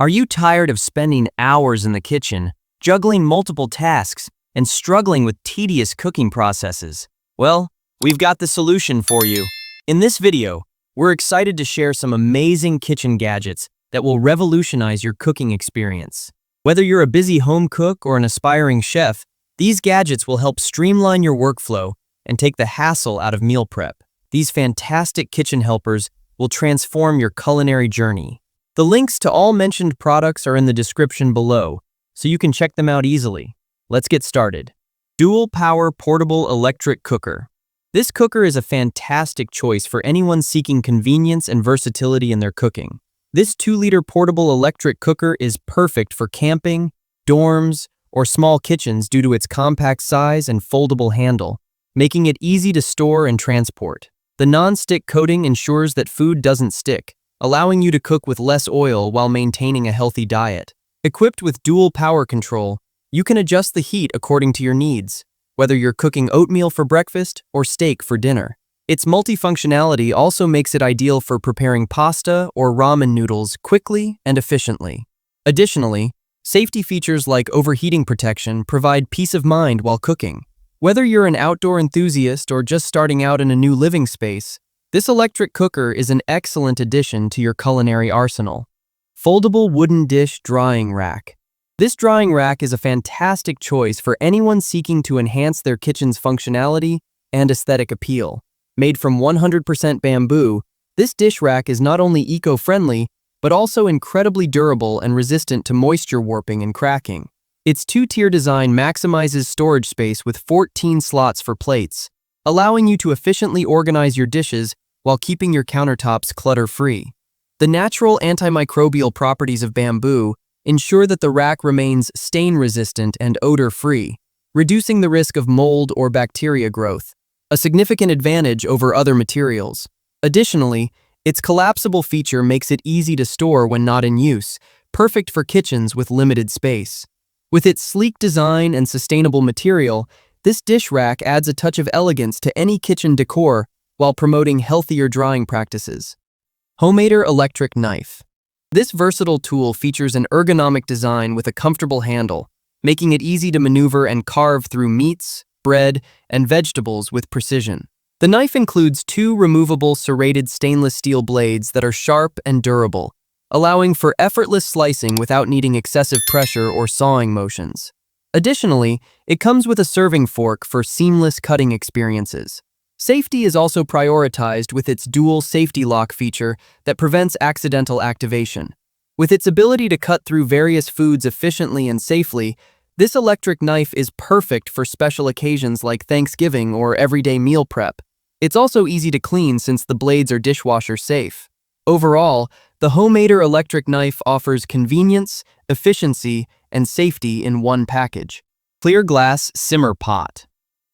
Are you tired of spending hours in the kitchen, juggling multiple tasks, and struggling with tedious cooking processes? Well, we've got the solution for you. In this video, we're excited to share some amazing kitchen gadgets that will revolutionize your cooking experience. Whether you're a busy home cook or an aspiring chef, these gadgets will help streamline your workflow and take the hassle out of meal prep. These fantastic kitchen helpers will transform your culinary journey. The links to all mentioned products are in the description below, so you can check them out easily. Let's get started. Dual Power Portable Electric Cooker. This cooker is a fantastic choice for anyone seeking convenience and versatility in their cooking. This 2-liter portable electric cooker is perfect for camping, dorms, or small kitchens due to its compact size and foldable handle, making it easy to store and transport. The non-stick coating ensures that food doesn't stick, allowing you to cook with less oil while maintaining a healthy diet. Equipped with dual power control, you can adjust the heat according to your needs, whether you're cooking oatmeal for breakfast or steak for dinner. Its multifunctionality also makes it ideal for preparing pasta or ramen noodles quickly and efficiently. Additionally, safety features like overheating protection provide peace of mind while cooking. Whether you're an outdoor enthusiast or just starting out in a new living space, this electric cooker is an excellent addition to your culinary arsenal. Foldable Wooden Dish Drying Rack. This drying rack is a fantastic choice for anyone seeking to enhance their kitchen's functionality and aesthetic appeal. Made from 100% bamboo, this dish rack is not only eco-friendly, but also incredibly durable and resistant to moisture warping and cracking. Its 2-tier design maximizes storage space with 14 slots for plates, allowing you to efficiently organize your dishes while keeping your countertops clutter-free. The natural antimicrobial properties of bamboo ensure that the rack remains stain-resistant and odor-free, reducing the risk of mold or bacteria growth, a significant advantage over other materials. Additionally, its collapsible feature makes it easy to store when not in use, perfect for kitchens with limited space. With its sleek design and sustainable material, this dish rack adds a touch of elegance to any kitchen decor while promoting healthier drying practices. Homaider Electric Knife. This versatile tool features an ergonomic design with a comfortable handle, making it easy to maneuver and carve through meats, bread, and vegetables with precision. The knife includes 2 removable serrated stainless steel blades that are sharp and durable, allowing for effortless slicing without needing excessive pressure or sawing motions. Additionally, it comes with a serving fork for seamless cutting experiences. Safety is also prioritized with its dual safety lock feature that prevents accidental activation. With its ability to cut through various foods efficiently and safely, this electric knife is perfect for special occasions like Thanksgiving or everyday meal prep. It's also easy to clean since the blades are dishwasher safe. Overall, the Homaider electric knife offers convenience, efficiency, and safety in one package. Clear glass simmer pot.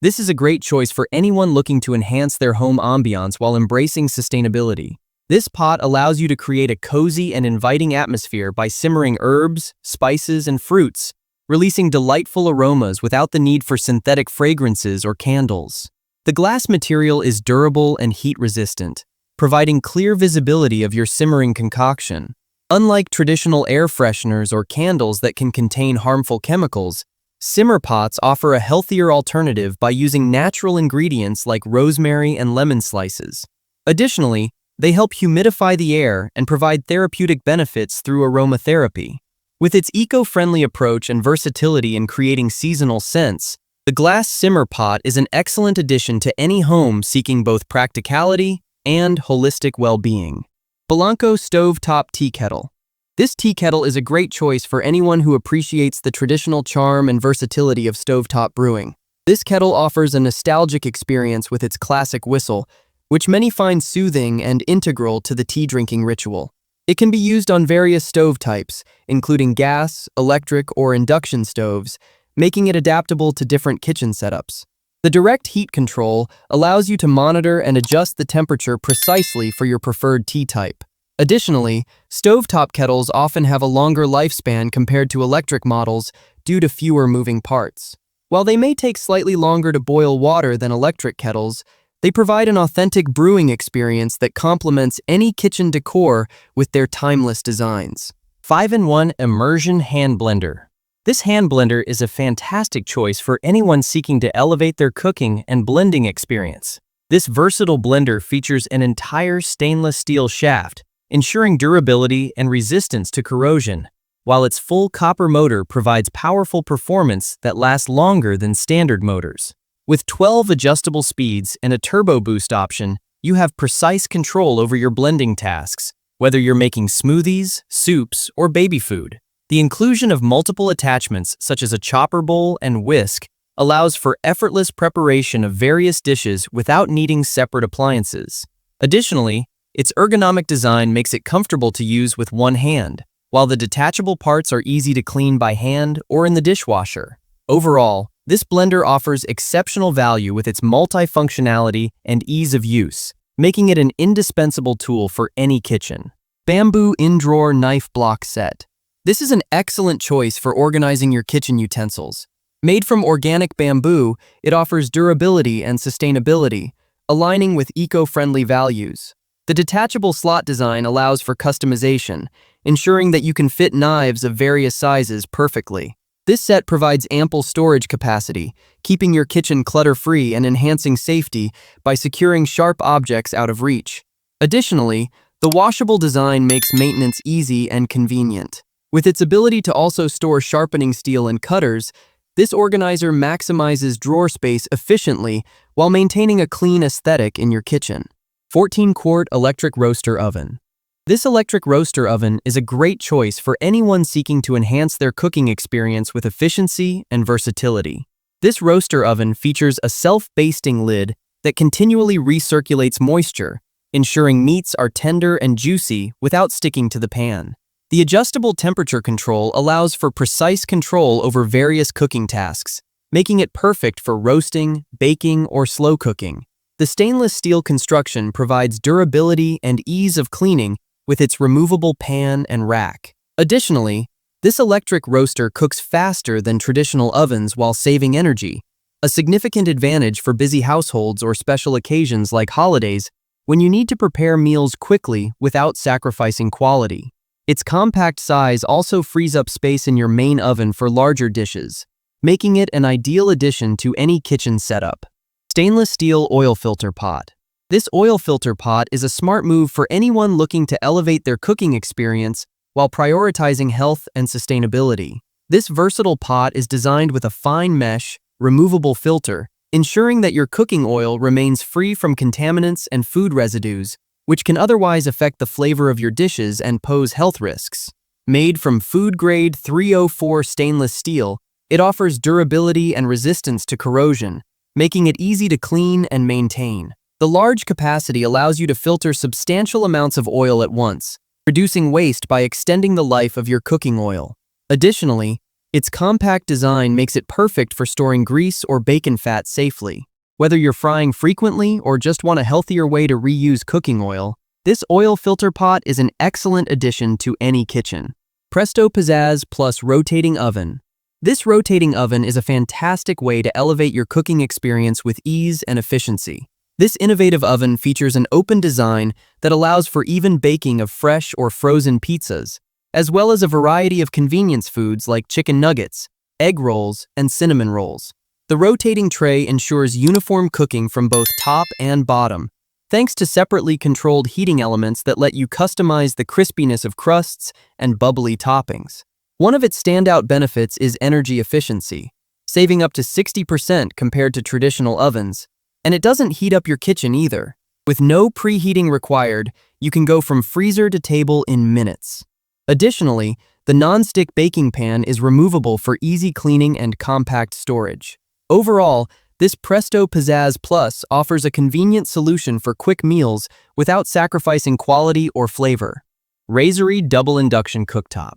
This is a great choice for anyone looking to enhance their home ambiance while embracing sustainability. This pot allows you to create a cozy and inviting atmosphere by simmering herbs, spices, and fruits, releasing delightful aromas without the need for synthetic fragrances or candles. The glass material is durable and heat-resistant, providing clear visibility of your simmering concoction. Unlike traditional air fresheners or candles that can contain harmful chemicals, simmer pots offer a healthier alternative by using natural ingredients like rosemary and lemon slices. Additionally, they help humidify the air and provide therapeutic benefits through aromatherapy. With its eco-friendly approach and versatility in creating seasonal scents, the glass simmer pot is an excellent addition to any home seeking both practicality and holistic well-being. BELANKO Stovetop Tea Kettle. This tea kettle is a great choice for anyone who appreciates the traditional charm and versatility of stovetop brewing. This kettle offers a nostalgic experience with its classic whistle, which many find soothing and integral to the tea-drinking ritual. It can be used on various stove types, including gas, electric, or induction stoves, making it adaptable to different kitchen setups. The direct heat control allows you to monitor and adjust the temperature precisely for your preferred tea type. Additionally, stovetop kettles often have a longer lifespan compared to electric models due to fewer moving parts. While they may take slightly longer to boil water than electric kettles, They provide an authentic brewing experience that complements any kitchen decor with their timeless designs. 5-in-1 Immersion Hand Blender. This hand blender is a fantastic choice for anyone seeking to elevate their cooking and blending experience. This versatile blender features an entire stainless steel shaft, ensuring durability and resistance to corrosion, while its full copper motor provides powerful performance that lasts longer than standard motors. With 12 adjustable speeds and a turbo boost option, you have precise control over your blending tasks, whether you're making smoothies, soups, or baby food. The inclusion of multiple attachments such as a chopper bowl and whisk allows for effortless preparation of various dishes without needing separate appliances. Additionally, its ergonomic design makes it comfortable to use with one hand, while the detachable parts are easy to clean by hand or in the dishwasher. Overall, this blender offers exceptional value with its multifunctionality and ease of use, making it an indispensable tool for any kitchen. Bamboo In-Drawer Knife Block Set. This is an excellent choice for organizing your kitchen utensils. Made from organic bamboo, it offers durability and sustainability, aligning with eco-friendly values. The detachable slot design allows for customization, ensuring that you can fit knives of various sizes perfectly. This set provides ample storage capacity, keeping your kitchen clutter-free and enhancing safety by securing sharp objects out of reach. Additionally, the washable design makes maintenance easy and convenient. With its ability to also store sharpening steel and cutters, this organizer maximizes drawer space efficiently while maintaining a clean aesthetic in your kitchen. 14-quart electric roaster oven. This electric roaster oven is a great choice for anyone seeking to enhance their cooking experience with efficiency and versatility. This roaster oven features a self-basting lid that continually recirculates moisture, ensuring meats are tender and juicy without sticking to the pan. The adjustable temperature control allows for precise control over various cooking tasks, making it perfect for roasting, baking, or slow cooking. The stainless steel construction provides durability and ease of cleaning with its removable pan and rack. Additionally, this electric roaster cooks faster than traditional ovens while saving energy, a significant advantage for busy households or special occasions like holidays when you need to prepare meals quickly without sacrificing quality. Its compact size also frees up space in your main oven for larger dishes, making it an ideal addition to any kitchen setup. Stainless steel oil filter pot. This oil filter pot is a smart move for anyone looking to elevate their cooking experience while prioritizing health and sustainability. This versatile pot is designed with a fine mesh, removable filter, ensuring that your cooking oil remains free from contaminants and food residues, which can otherwise affect the flavor of your dishes and pose health risks. Made from food-grade 304 stainless steel, it offers durability and resistance to corrosion, making it easy to clean and maintain. The large capacity allows you to filter substantial amounts of oil at once, reducing waste by extending the life of your cooking oil. Additionally, its compact design makes it perfect for storing grease or bacon fat safely. Whether you're frying frequently or just want a healthier way to reuse cooking oil, this oil filter pot is an excellent addition to any kitchen. Presto Pizzaz Plus Rotating Oven. This rotating oven is a fantastic way to elevate your cooking experience with ease and efficiency. This innovative oven features an open design that allows for even baking of fresh or frozen pizzas, as well as a variety of convenience foods like chicken nuggets, egg rolls, and cinnamon rolls. The rotating tray ensures uniform cooking from both top and bottom, thanks to separately controlled heating elements that let you customize the crispiness of crusts and bubbly toppings. One of its standout benefits is energy efficiency, saving up to 60% compared to traditional ovens, and it doesn't heat up your kitchen either. With no preheating required, you can go from freezer to table in minutes. Additionally, the non-stick baking pan is removable for easy cleaning and compact storage. Overall, this Presto Pizzaz Plus offers a convenient solution for quick meals without sacrificing quality or flavor. Razorri Double Induction Cooktop.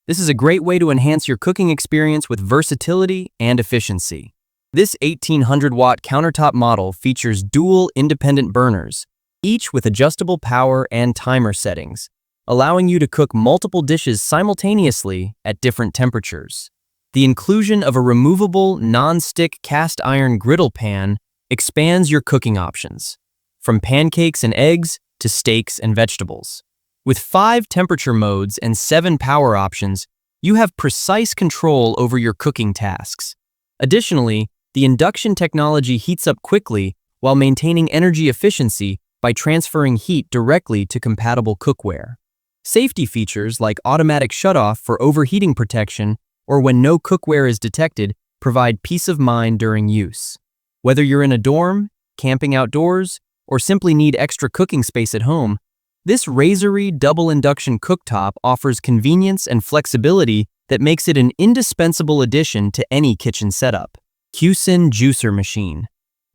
This is a great way to enhance your cooking experience with versatility and efficiency. This 1800-watt countertop model features dual independent burners, each with adjustable power and timer settings, allowing you to cook multiple dishes simultaneously at different temperatures. The inclusion of a removable, non-stick cast iron griddle pan expands your cooking options, from pancakes and eggs to steaks and vegetables. With 5 temperature modes and 7 power options, you have precise control over your cooking tasks. Additionally, the induction technology heats up quickly while maintaining energy efficiency by transferring heat directly to compatible cookware. Safety features like automatic shutoff for overheating protection or when no cookware is detected provide peace of mind during use. Whether you're in a dorm, camping outdoors, or simply need extra cooking space at home, this Razorri double induction cooktop offers convenience and flexibility that makes it an indispensable addition to any kitchen setup. QCEN juicer machine.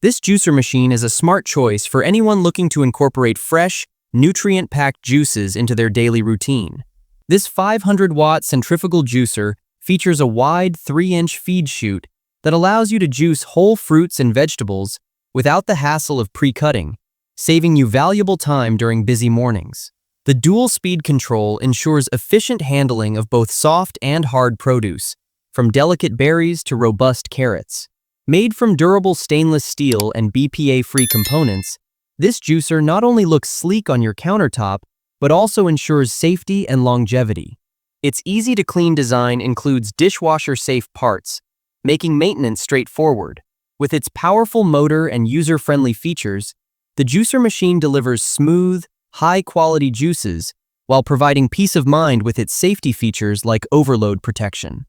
This juicer machine is a smart choice for anyone looking to incorporate fresh, nutrient-packed juices into their daily routine. This 500-watt centrifugal juicer features a wide 3-inch feed chute that allows you to juice whole fruits and vegetables without the hassle of pre-cutting, saving you valuable time during busy mornings. The dual-speed control ensures efficient handling of both soft and hard produce, from delicate berries to robust carrots. Made from durable stainless steel and BPA-free components, this juicer not only looks sleek on your countertop, but also ensures safety and longevity. Its easy-to-clean design includes dishwasher-safe parts, making maintenance straightforward. With its powerful motor and user-friendly features, the juicer machine delivers smooth, high-quality juices while providing peace of mind with its safety features like overload protection.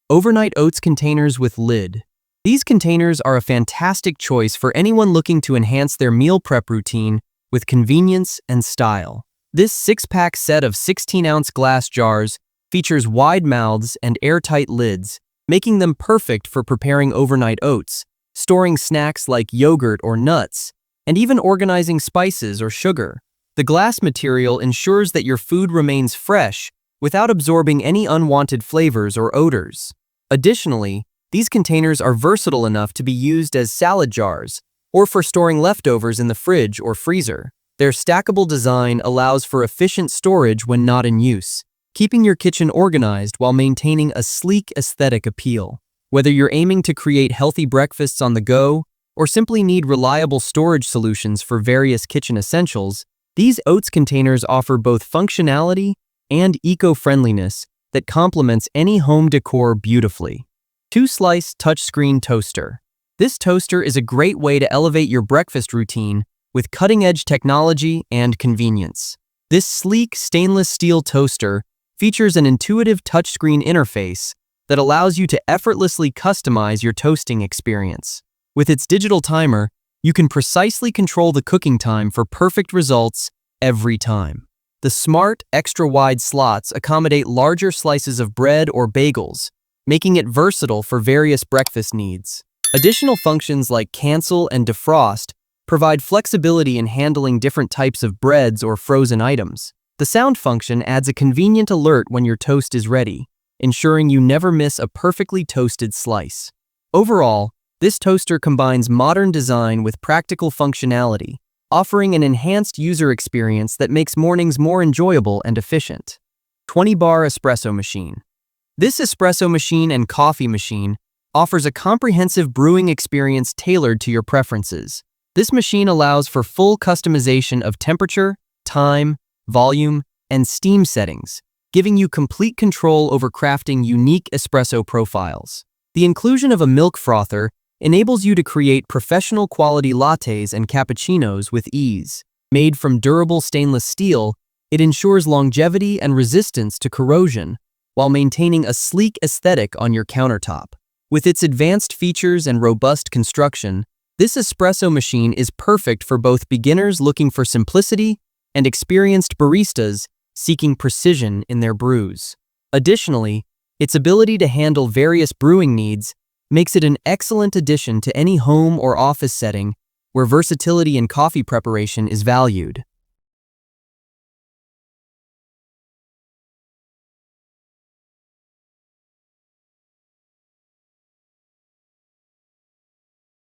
Overnight oats containers with lid. These containers are a fantastic choice for anyone looking to enhance their meal prep routine with convenience and style. This 6-pack set of 16-ounce glass jars features wide mouths and airtight lids, making them perfect for preparing overnight oats, storing snacks like yogurt or nuts, and even organizing spices or sugar. The glass material ensures that your food remains fresh without absorbing any unwanted flavors or odors. Additionally, these containers are versatile enough to be used as salad jars or for storing leftovers in the fridge or freezer. Their stackable design allows for efficient storage when not in use, keeping your kitchen organized while maintaining a sleek aesthetic appeal. Whether you're aiming to create healthy breakfasts on the go or simply need reliable storage solutions for various kitchen essentials, these Oats containers offer both functionality and eco-friendliness that complements any home decor beautifully. 2-slice touchscreen toaster. This toaster is a great way to elevate your breakfast routine with cutting-edge technology and convenience. This sleek stainless steel toaster features an intuitive touchscreen interface that allows you to effortlessly customize your toasting experience. With its digital timer, you can precisely control the cooking time for perfect results every time. The smart, extra-wide slots accommodate larger slices of bread or bagels, making it versatile for various breakfast needs. Additional functions like cancel and defrost provide flexibility in handling different types of breads or frozen items. The sound function adds a convenient alert when your toast is ready, ensuring you never miss a perfectly toasted slice. Overall, this toaster combines modern design with practical functionality, offering an enhanced user experience that makes mornings more enjoyable and efficient. 20-bar espresso machine. This espresso machine and coffee machine offers a comprehensive brewing experience tailored to your preferences. This machine allows for full customization of temperature, time, volume, and steam settings, giving you complete control over crafting unique espresso profiles. The inclusion of a milk frother enables you to create professional quality lattes and cappuccinos with ease. Made from durable stainless steel, it ensures longevity and resistance to corrosion while maintaining a sleek aesthetic on your countertop. With its advanced features and robust construction, this espresso machine is perfect for both beginners looking for simplicity and experienced baristas seeking precision in their brews. Additionally, its ability to handle various brewing needs makes it an excellent addition to any home or office setting where versatility in coffee preparation is valued.